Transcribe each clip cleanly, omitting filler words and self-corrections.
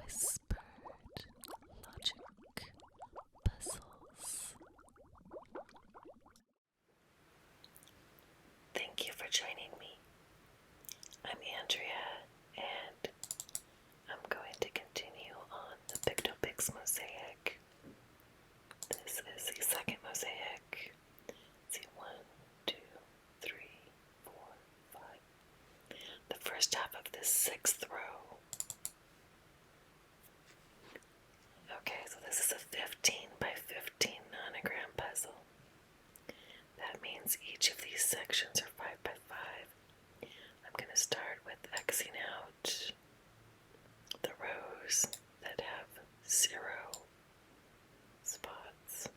whispered logic puzzles. Thank you for joining me. I'm Andrea, and I'm going to continue on the Pictopix Mosaic. This is the second mosaic. See, 1, 2, 3, 4, 5. The first half of this 6th row. Okay, so this is a 15 by 15 nonogram puzzle. That means each of these sections are 5 by 5. I'm going to start with Xing out the rows that have 0 spots.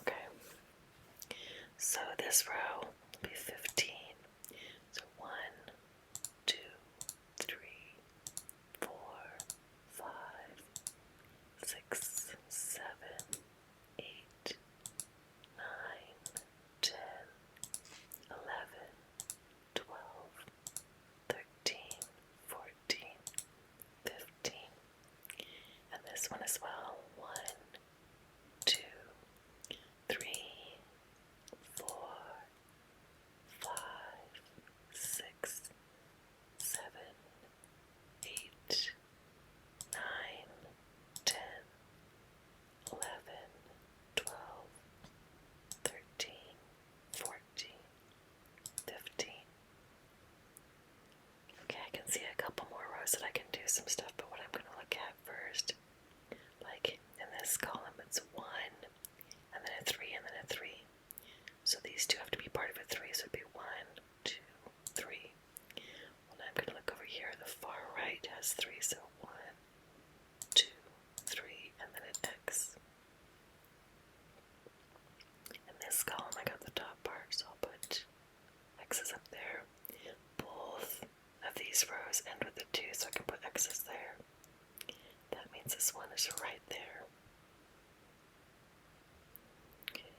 Okay, so this row will be 15. So 1, 2, 3, 4, 5, 6, 7, 8, 9, 10, 11, 12, 13, 14, 15. And this one as well. 1, 2, 3, 4, 5, 6, 7, 8, 9, 10, 11, 12, 13, 14, 15. Okay, I can see a couple more rows that I can do some stuff, but what I'm going to look at first, like in this column, it's 1, and then a 3, and then a 3. So these two have to be part of a 3, so it'd be 1, 2, 3. Well, now I'm going to look over here. The far right has 3, so 1, 2, 3, and then an X. In this column, I got the top part, so I'll put X's up there. Both of these rows end with a 2, so I can put X's there. That means this one is right there. Okay.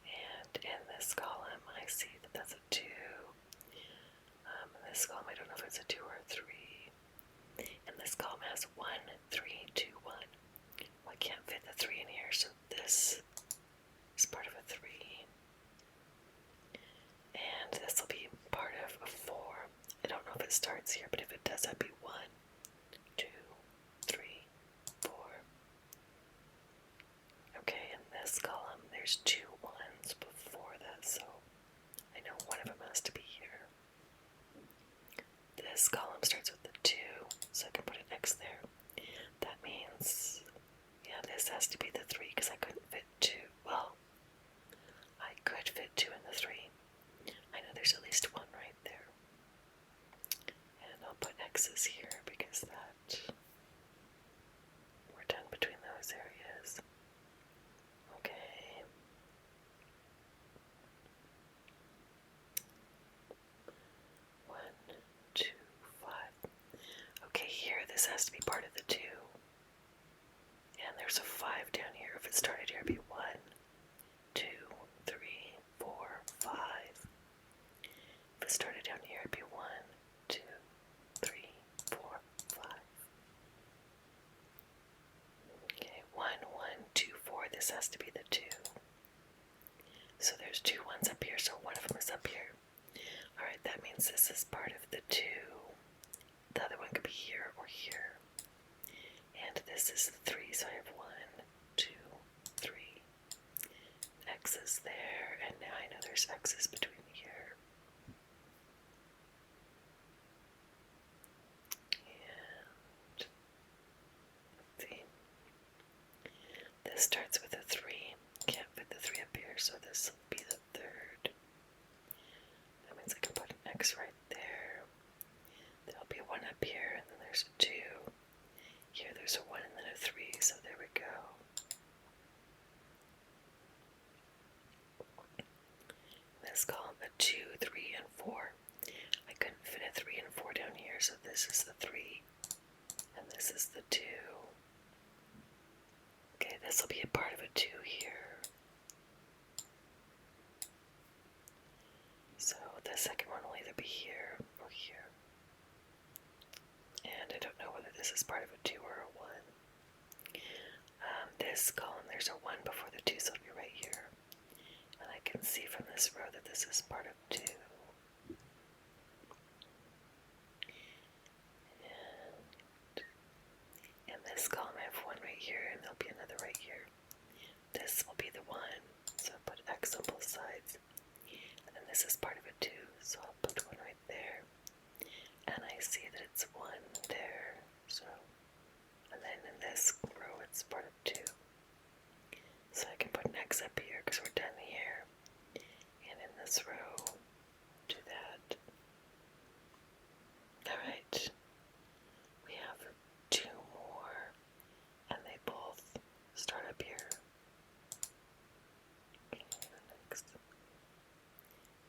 And in this column, I see that that's a 2. In this column, I don't know if it's a 2 or a 3. And this column has 1, 3, 2, 1. Well, I can't fit the 3 in here, so this is part of a 3. And this will be part of a 4. I don't know if it starts here, but if it does, that'd be 1, 2, 3, 4. Okay, in this column, there's 2 1s before that, so I know one of them has to be here. This column starts with the 2, so I can put an X there. That means, yeah, this has to be the 3 because I couldn't fit 2. Well, I could fit 2 in the 3. I know there's at least 1 right there. And I'll put X's here because that, we're done between those areas. Okay. One, 2, 5. Okay, here, this has to be part of the 2. And there's a 5 down here. If it started here, it'd be 1, 2, 3, 4, 5. If it started down here, it'd be 1, 2, 3, 4, 5. Okay, 1, 1, 2, 4. This has to be the 2. So there's 2 1s up here, so one of them is up here. Alright, that means this is part of the 2. The other one could be here or here. And this is the 3, so I have 1, 2, 3. X's there, and now I know there's X's between here. And let's see. This starts with a 3. Can't fit the 3 up here, so this will be the 3rd. That means I can put an X right there. There'll be 1 up here, and then there's a 2. Here there's a 1 and then a 3, so there we go. This column, a 2, 3, and 4. I couldn't fit a 3 and 4 down here, so this is the 3, and this is the 2. Okay, this will be a part of a 2 here. So the second one will either be here or here. And I don't know whether this is part of a 2 or a 1. This column, there's a 1 before the 2, so it'll be right here. And I can see from this row that this is part of 2. And in this column, I have 1 right here, and there'll be another right here. This will be the 1, so I'll put X on both sides. And then this is part of a 2, so I'll put 1 right there. And I see that it's 1 there, so. And then in this row, it's part of 2. So I can put an X up here because we're done here. And in this row, do that. Alright. We have 2 more, and they both start up here. Okay, next.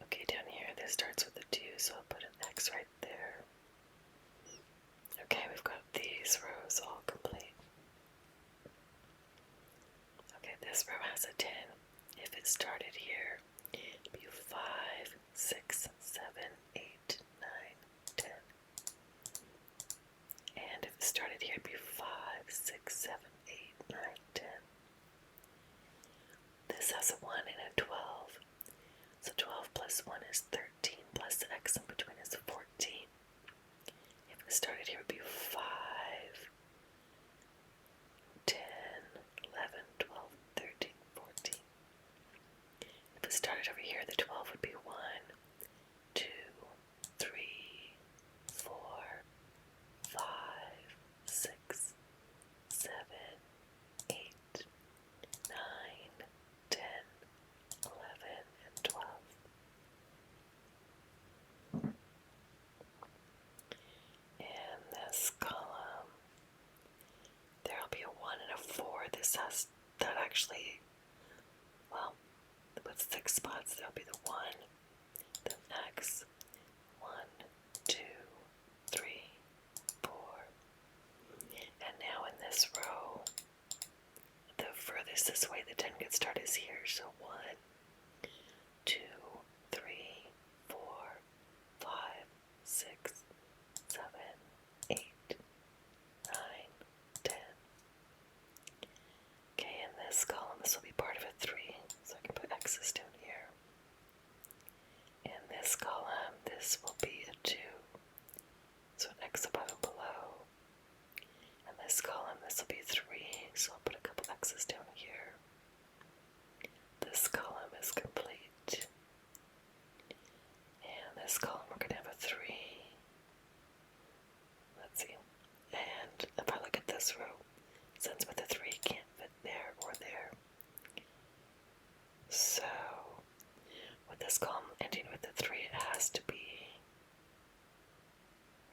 Okay, down here, this starts with a 2, so I'll put an X right there. Okay, we've got these rows all complete. Okay, this row has a 10. If it started here, it'd be 5, 6, 7, 8, 9, 10. And if it started here, it'd be 5, 6, 7, 8, 9, 10. This has a 1 and a 12. So 12 plus 1 is 13, plus the X in between is 14. If it started here, it would be 5, 10, 11, 12, 13, 14. If it started over here, the 12 would be 1, 2, 3, 4, 5, 6, 7, 8, 9, 10, 11, and 12. And this column, there'll be a 1 and a 4. This has, that actually, well, with 6 spots, there'll be the 1, then X, 1, 2, 3, 4. And now in this row, the furthest this way the 10 gets started is here. So 1, 2, 3, 4, 5, 6, 7, 8, 9, 10. Okay, in this column, this will be part of a 3, so I can put X's down here. In this column, this will be a 2, so an X above and below. In this column, this will be 3, so I'll put a couple X's down here. This column is complete. And this column, we're going to have a 3. Let's see. And if I look at this row, since with the 3 can't fit there or there. So, with this column ending with the 3, it has to be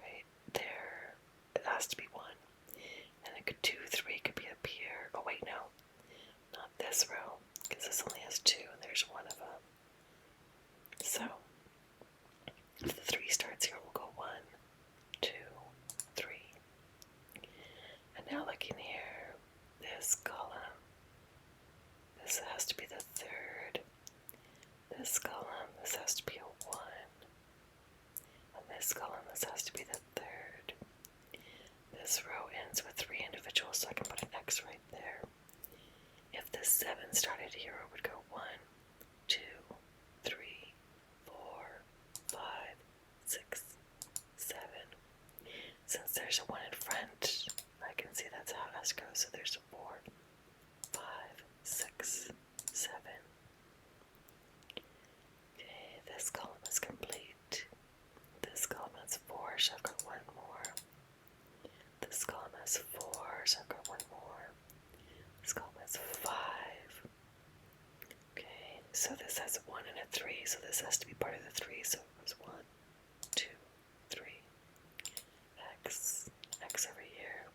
right there. It has to be 1. And it could 2, 3 could be up here. Oh wait, no. Not this row, because this only has 2 and there's 1 of them. So, if the 3 starts here, we'll go 1, 2, 3. And now looking here, this column, this has to be the 3rd. This column, this has to be a 1. And this column, this has to be the 3rd. This row ends with 3 individuals, so I can put an X right there. If the 7 started here, it would go 1, 2, 3, 4, 5, 6, 7. Since there's a 1 in front, I can see that's how it has to go. So there's a 4, 5, 6, 7. Okay, this column is complete. This column has 4, so I've got 1 more. This column has 4, so I've got 1 more. This column has 5. Okay, so this has a 1 and a 3, so this has to be part of the 3, so it goes 1, 2, 3. X, X over here.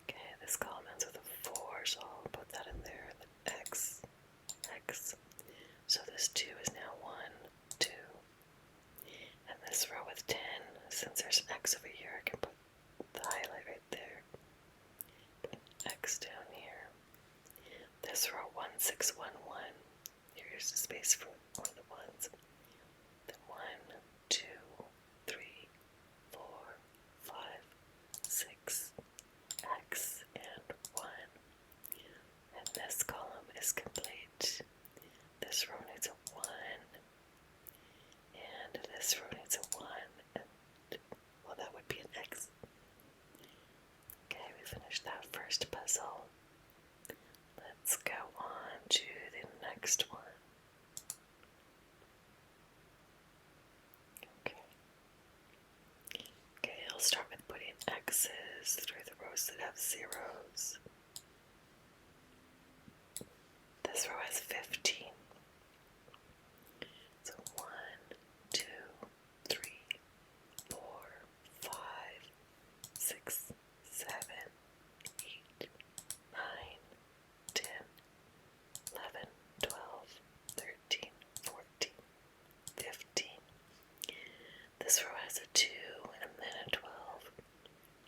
Okay, this column ends with a 4, so I'll put that in there, and then X, X. So this 2 is now 1, 2. And this row with 10, since there's an X over here, I can put the highlight right there. Put X down here. This row 1, 6, 1, 1. Here's the space X for one of the ones. Then 1, 2, 3, 4, 5, 6, X, and 1. And this column is complete. This row needs a 1, and this row needs a 1, and well, that would be an X. Okay, we finished that first puzzle. Let's go on to the next one. Okay, I'll start with putting X's through the rows that have zeros. This row has 15. So 1, 2, 3, 4, 5, 6, 7, 8, 9, 10, 11, 12, 13, 14, 15. This row has a 2 and then a 12.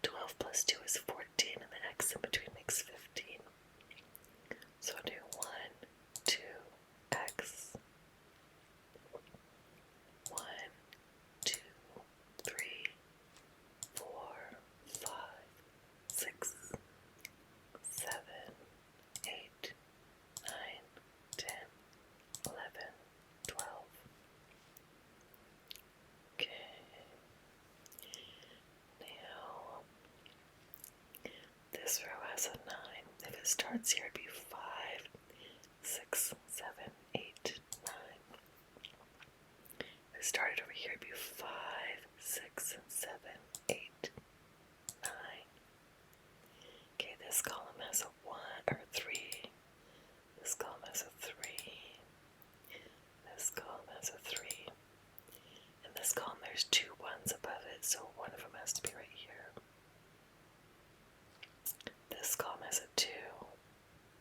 12 plus 2 is 14, and the X in between makes 15. So I'll do 1, 2, X. 1, 2, 3, 4, 5, 6, 7, 8, 9, 10, 11, 12. Okay. Now, this row has a 9. If it starts here, it'd be 5, 6, 7, 8, 9. If it started over here, it'd be 5, 6, 7, 8, 9. Okay, this column has a 1 or 3. This column has a 3. This column has a 3. In this column, there's 2 1s above it, so one of them has to be right here. This column has a 2,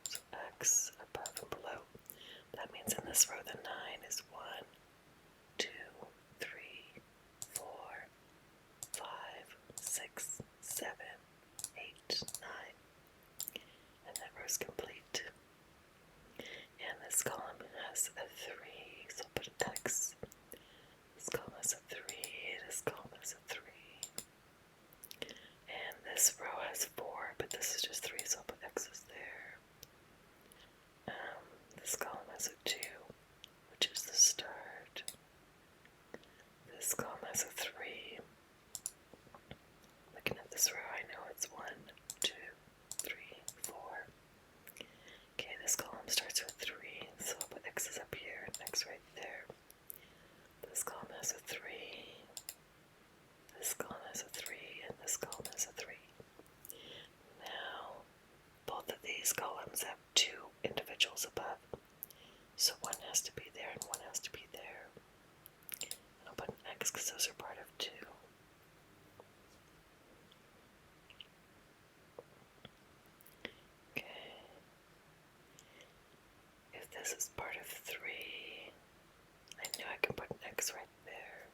so X above and below. That means in this row, the 9 is 1, 2, 3, 4, 5, 6, 7, 8, 9. And that row is complete. And this column has a 3, so I'll put an X. This column has a 3, this column has a 3. And this row has 4, but this is just 3, so I'll put X's there. This column has a 2, which is the start. This column has a 3. Looking at this row, I know it's 1, 2, 3, 4. Okay, this column starts with 3, so I'll put X's up here and X right there. This column has a 3. This column has a 3, and this column has a 3. Now, both of these columns have 2 individuals above, so one has to be there and one has to be there. And I'll put an X because those are part of 2. Okay. If this is part of 3, I know I can put an X right there.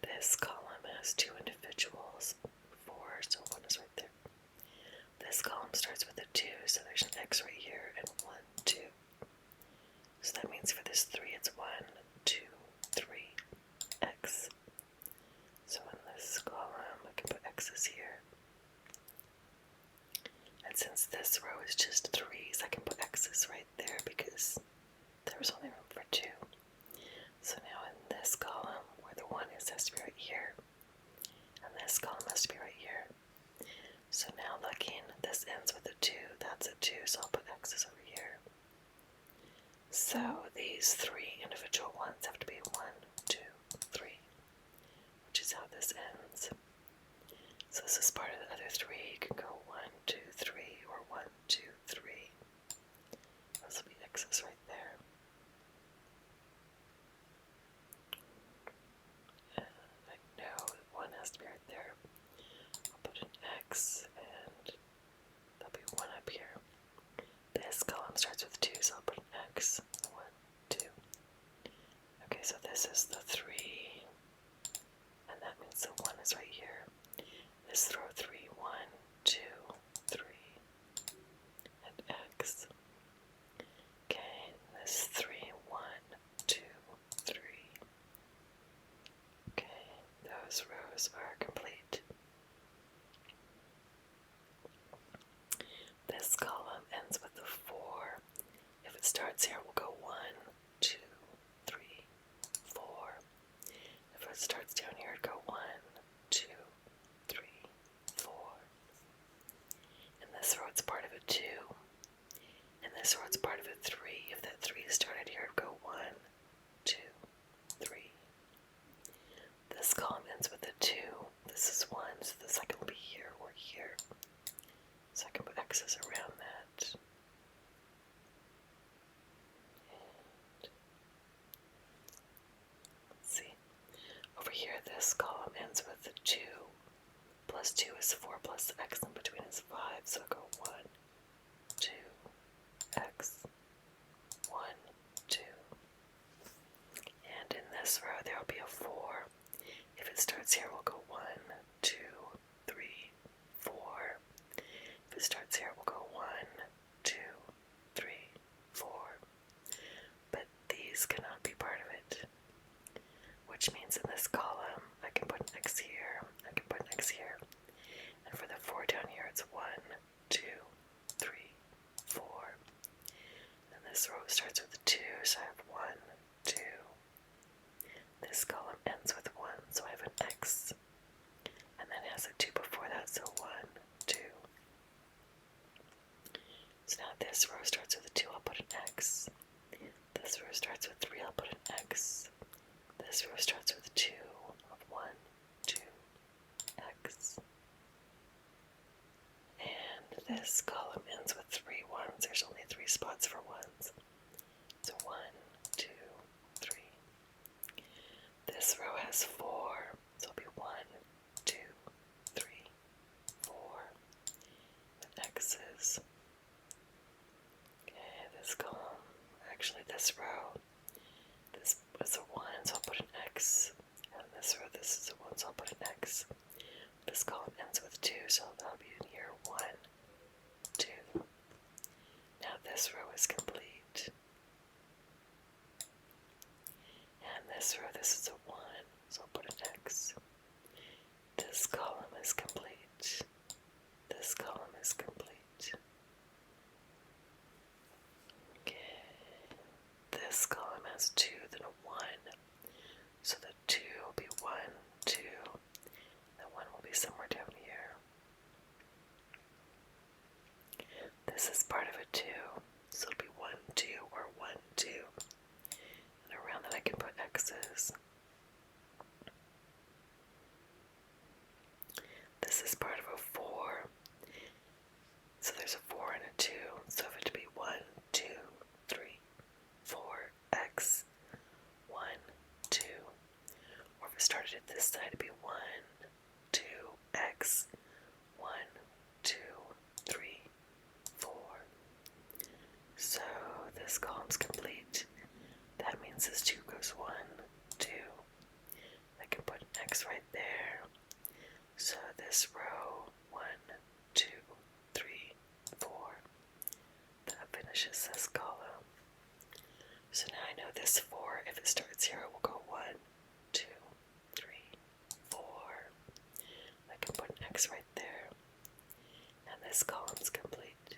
This column has 2 individuals, 4, so one is right there. This column starts with a 2, so there's an X right here, and 1, 2. So that means for this 3, it's 1, 2, 3, X. So in this column, I can put X's here. And since this row is just 3s, I can put X's right there because there was only room for 2. So now in this column, where the 1 is, has to be right here. And this column has to be right here. So now looking, this ends with a 2, that's a 2, so I'll put X's over here. So these 3 individual ones have to be 1, 2, 3, which is how this ends. So this is part of the other 3. You can go 1, 2, 3, or 1, 2, 3. Those will be X's right there. And I know 1 has to be right there. I'll put an X, and there'll be 1 up here. This column starts with 2, so I'll put an X. 1, 2. Okay, so this is the 3, and that means the 1 is right here. This row 3, 1, 2, 3, and X. Okay, this 3, starts down here, it'd go 1, 2, 3, 4. In this row, it's part of a 2. In this row, it's part of a 3. If that 3 started here, it'd go 1, 2, 3. This column ends with a 2. This is 1, so the second will be here or here. So I can put X's around that. And let's see. Over here, this column ends with a 2. Plus 2 is 4, plus the X in between is 5. So I'll go 1, 2, X, 1, 2. And in this row, there will be a 4. If it starts here, we'll go 1, 2, 3, 4. If it starts here, we'll go 1, 2, 3, 4. But these cannot be part of it, which means in this column, I can put an X here, I can put an X here. And for the 4 down here, it's 1, 2, 3, 4. And this row starts with a 2, so I have 1, 2. This column ends with 1, so I have an X. And then it has a 2 before that, so 1, 2. So now this row starts with a 2, I'll put an X. This row starts with 3, I'll put an X. This row starts with a 2 of 1, 2, X. And this column ends with 3 1s. There's only 3 spots for 1s. So 1, 2, 3. This row has 4, so it'll be 1, 2, 3, 4. With X's. Okay, this column, actually this row, this is a 1, so I'll put an X. And this row, this is a 1, so I'll put an X. This column ends with 2, so that'll be in here 1, 2. Now this row is complete. And this row, this is a 1, so I'll put an X. This column is complete. This column is complete. Okay. This column has 2, then a 1. So the 2 will be 1, 2. The 1 will be somewhere down here. This is part of a 2, so it'll be 1, 2, or 1, 2. And around that I can put X's. This is part of a 4. So there's a 4 and a 2. So if it to be 1, 2, 3, 4, X, 1, 2. Or if it started at this side, it'd be 1, 2, X, 1, 2, 3, 4. So this column's complete. That means this 2 goes 1, 2. I can put an X right there. So this row, 1, 2, 3, 4. That finishes this column. So now I know this 4, if it starts here, it will go 1, 2, 3, 4. I can put an X right there. And this column's complete.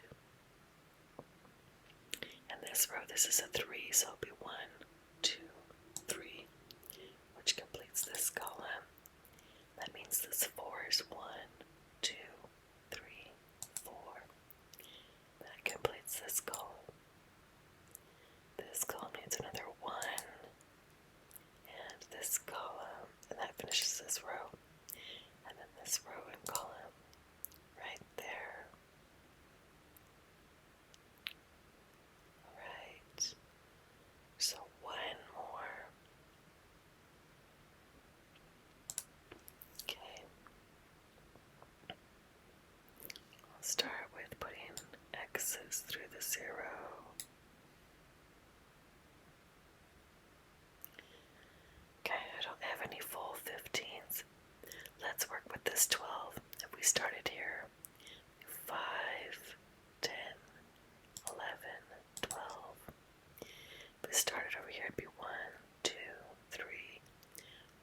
And this row, this is a 3, so it'll be 1, 2, 3, which completes this column. That means this 4 is 1, 2, 3, 4. That completes this column. This column needs another 1. And this column, and that finishes this row. And then this row and column right there. Alright. So 1 more. Okay. I'll start with putting X's through the 0. Okay, I don't have any full 15s. Let's work with this 12. If we started here, 5, 10, 11, 12. If we started over here, it'd be 1, 2, 3,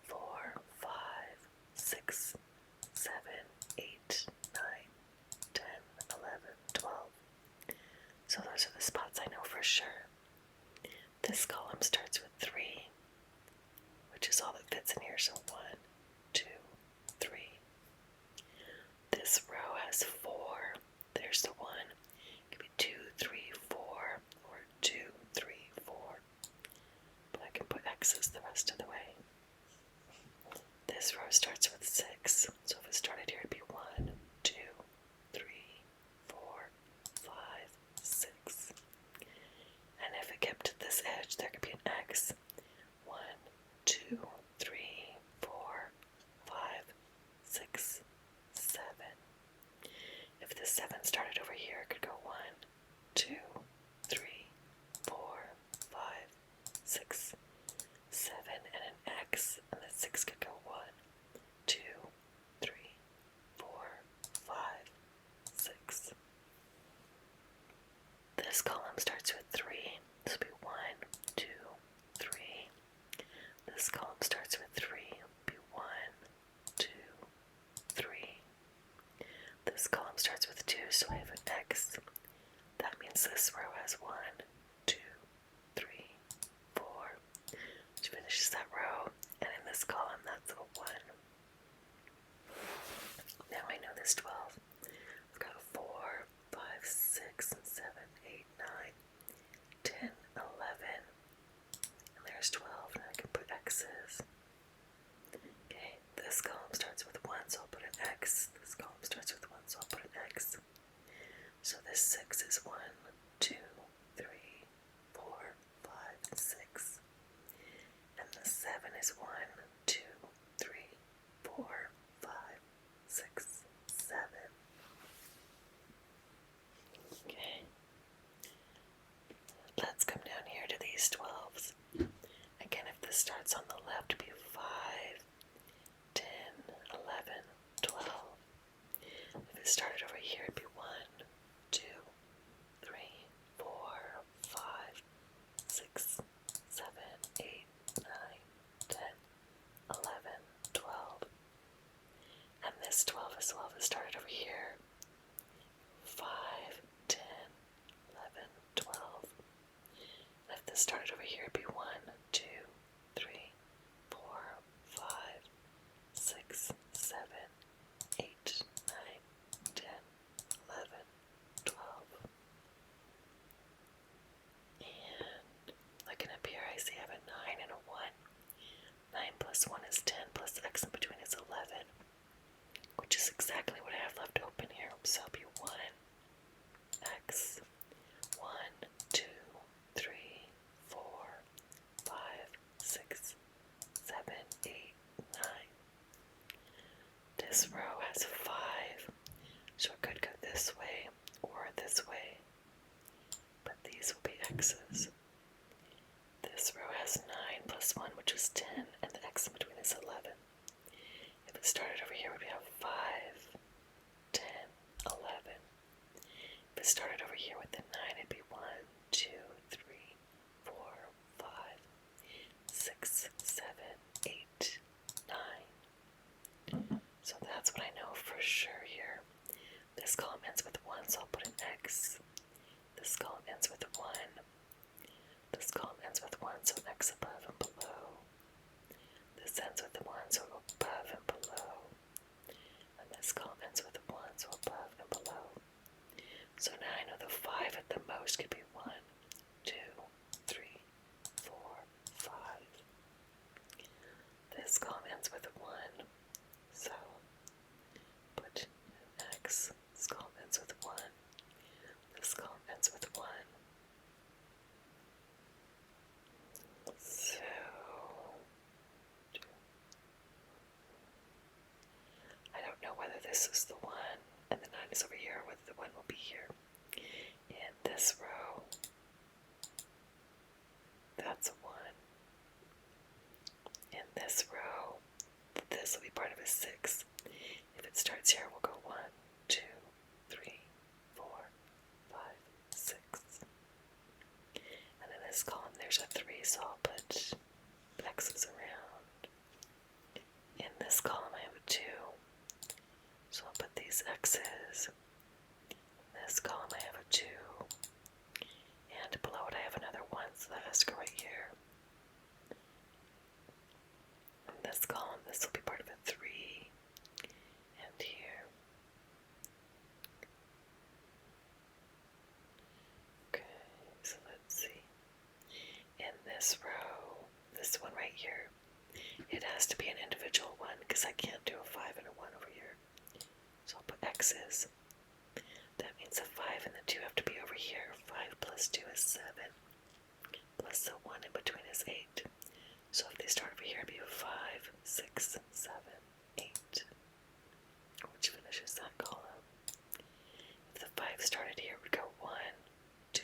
4, 5, 6, 7, 8, 9, 10, 11, 12. So those are the spots I know for sure. This column starts with 3, which is all that fits in here. So 1, 2, 3. This row has 4. There's the 1. It could be 2, 3, 4, or 2, 3, 4. But I can put X's the rest of the way. This row starts with 6. So if it started here, it'd be 1, 2, 3, 4, 5, 6. And if it kept to this edge, there could be an X. 1, 2, 3, 4, 5, 6, 7. If the 7 started over here, it could go 1, 2, 3, 4, 5, 6, 7, and an X, and the 6 could go 1, 2, 3, 4, 5, 6. This column starts with 3. This will be 1, 2, 3. This column starts with 3. It'll be 1, 2, 3. This column starts with 2, so I have an X. That means this row has 1, 2, 3, 4. Which finishes that row. And in this column, that's a 1. Now I know this 12. I've got 4, 5, 6, and 7, 8, 9, 10, 11. And there's 12. Now I can put X's. Okay, this column starts with 1, so I'll put an X. This column starts with 1, so I'll put an X. So this 6 is 1, 2, 3, 4, 5, 6. And the 7 is 1, 2, 3, 4, 5, 6, 7. Okay. Let's come down here to these 12s. Again, if this starts on the left, it'd be 5, 10, 11, 12. If it started over here, it'd be 1, 2, 3, 4, 5, 6, 7, 8, 9, 10, 11, 12. And this 12 as well, if it started over here, 5, 10, 11, 12. And if this started over here, it'd be 1, 2, 3, 4, 5, 6, 7, 8, 9, 10, 11, 12. And looking up here, I see I have a 9 and a 1. 9 plus 1 is 10, plus X in between is 11, which is exactly what I have left open here. So it'll be 1, X, 1, 2, 3, 4, 5, 6, 7, 8, 9. This row has 5, so it could go this way or this way, but these will be X's. This row has 9 plus 1, which is 10, and the X in between is 11. If it started over here, we'd have 5, 10, 11. If it started over here with the 9, it'd be 1, 2, 3, 4, 5, 6, 7, 8, 9. So that's what I know for sure here. This column ends with 1, so I'll put an X. This column ends with 1. This column ends with 1, so an X above and below. This ends with 1, so above and below. And this column ends with 1, so above and below. So now I know the 5 at the most could be 1, 2, 3, 4, 5. This column ends with 1, so put an X. This column ends with 1. This column ends with 1. So I don't know whether this is the 1 and the 9 is over here, or whether the 1 will be here. In this row, that's a 1. In this row, this will be part of a 6. If it starts here, we'll go 1, 2, 3, 4, 5, 6. And in this column, there's a 3, so I'll put X's around. In this column, I have a 2, so I'll put these X's. In this column, I have a 2, and below it, I have another 1, so that has to go right here. this column, this will be part of a 3, and here. Okay, so let's see. In this row, this one right here, it has to be an individual one because I can't do a 5 and a 1 over here. So I'll put X's. That means the 5 and the 2 have to be over here. 5 plus 2 is 7. Plus the 1 in between is 8. So if they start over here, it'd be 5, 6, 7, 8. Which finishes that column. If the 5 started here, it would go 1, 2,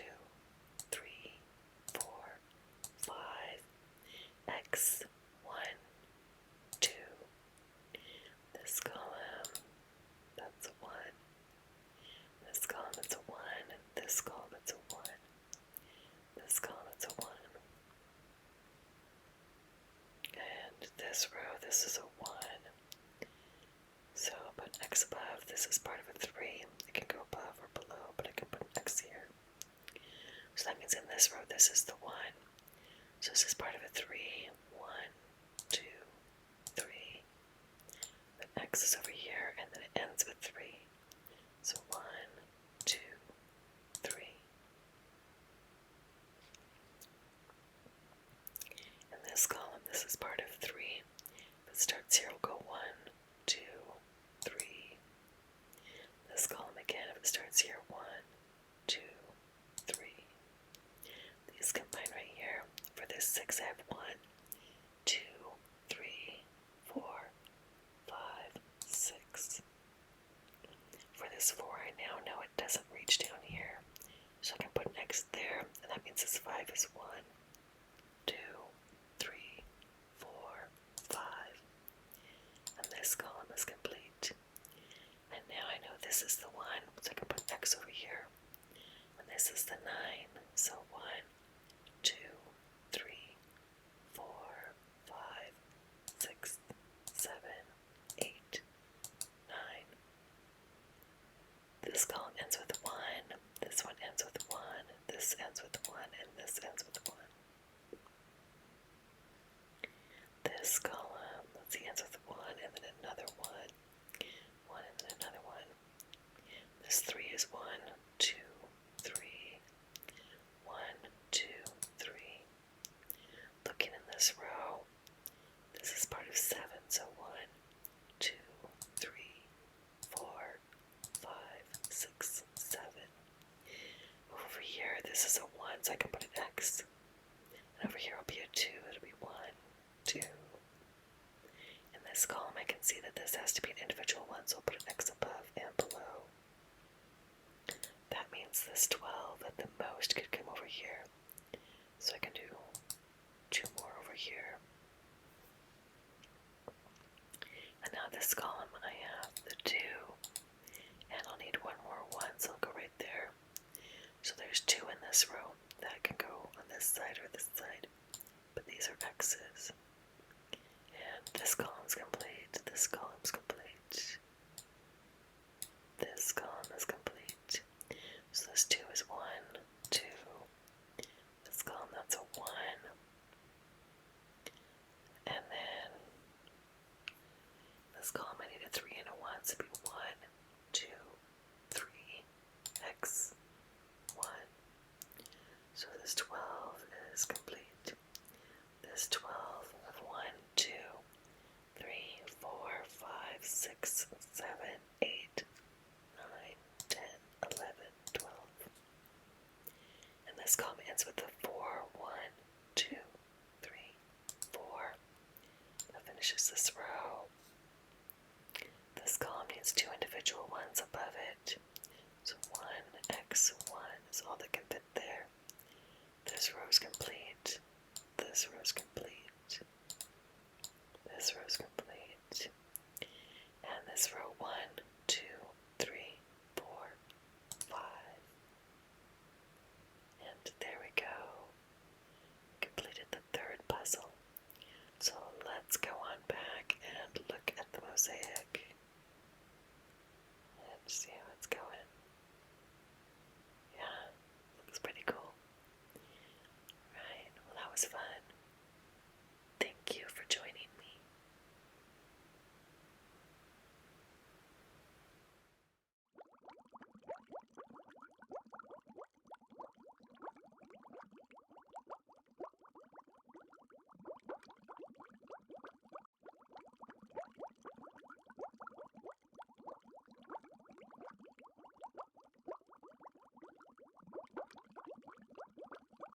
3, 4, 5, X, 1, 2. This column, that's a 1. This column, it's a 1. This column, it's a 1. This column, it's a 1. And this row, this is a 1. So I'll put an X above. This is part of a 3. It can go above or below, but I can put an X here. So that means in this row, this is the 1. So this is part of a 3. 1, 2, 3. The X is over here, and then it ends with 3. So 1, 2, 3. In this column, this is part of 3. If it starts here, we'll go 1, 2, 3. This column again, if it starts here, 1, 2, 3. These combine right here. For this 6, I have 1, 2, 3, 4, 5, 6. For this 4, I now know it doesn't reach down here. So I can put an X there, and that means this 5 is 1, 2, 3, 4, 5. And this column is complete. And now I know this is the 1, so I can put an X over here. And this is the 9, so 1, 2, 3, 4, 5, 6, 7, 8, 9. This column ends with 1, this one ends with 1, this ends with 1, and this ends with 1. This column, let's see, ends with 1, and then another 1, 1, and then another 1. This 3 is 1, 2, 3, 1, 2, 3. Looking in this row, this is part of 7, so 1, 2, 3, 4, 5, 6, 7. Over here, this is a 1, so I can put an X. And over here will be a 2, it'll be 1, 2. In this column, I can see that this has to be an individual 1, so I'll put an X above and below. That means this 12 at the most could come over here. So I can do 2 more over here. And now this column, I have the 2, and I'll need 1 more 1, so I'll go right there. So there's 2 in this row. That can go on this side or this side, but these are X's. And this column's complete, this column's complete. This column is complete. So this 2 is 1, 2. This column, that's a 1. And then this column, I need a 3 and a 1, so it'd be 1, 2, 3, X, 1. So this 12 is complete. This 12 of 1, 2, 3, 4, 5, 6, 7, 8, 9, 10, 11, 12. And this column ends with the 4, 1, 2, 3, 4. That finishes this row. This column needs 2 individual 1s above it. So 1, X, 1 is all that can fit there. This row is complete. This row is complete. This row is complete. And this row